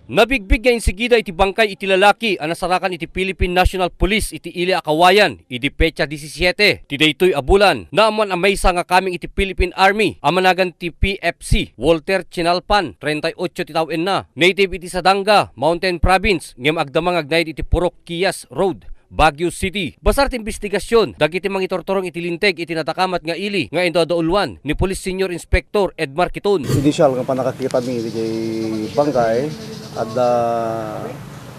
Nabigbig nga insigida iti bangkay iti lalaki ang nasarakan iti Philippine National Police iti Ili Akawayan iti petsa 17 ti daytoy a bulan. Naaman ang maysa nga kaming iti Philippine Army amanagan ti PFC Walter Chinalpan 38 ti tawen na. Native iti Sadanga, Mountain Province ngem agdamang agnayd iti Purok Kias Road, Baguio City. Basar ti investigasyon dagiti mangitortorong iti linteg iti natakamat nga ili nga indodaulwan ni Police Senior Inspector Edmar Kiton. Initial nga panakakita mi iti bangkay at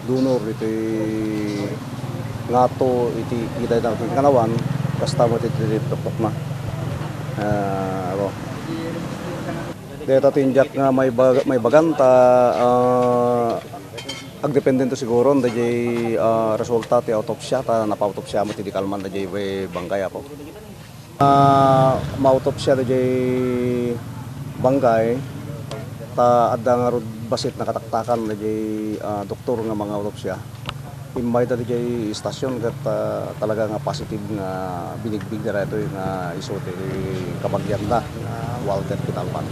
dunor iti ngato iti kita na iti kanawan basta mo iti tuktok na. Dito tinjak nga may baganta agdependente siguro na jay resulta ti autopsya ta napautopsya mo ti di kalman na jay bangkay ako. Mautopsya na jay bangkay ta adda nga rod basit na kataktakan na jay doktor nga mga autopsya. Imbay ta jay istasyon kat talaga nga positive nga binigbig na rito nga isote kabagyan na Walter Chinalpan.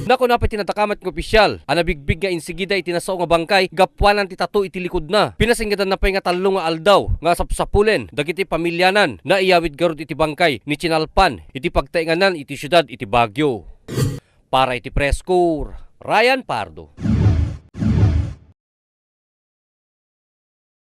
Nako napay tinatakamat ng opisyal, ang nabigbig nga insigida iti nasao nga bangkay, gapwanan ti tato iti likod na. Pinasinggadan na pay nga talo nga aldaw, nga sapsapulen, dagiti pamilyanan, na iyawid garod iti bangkay, ni Chinalpan, iti pagtainganan iti syudad iti Baguio. Para iti Press Corps, Ryan Pardo.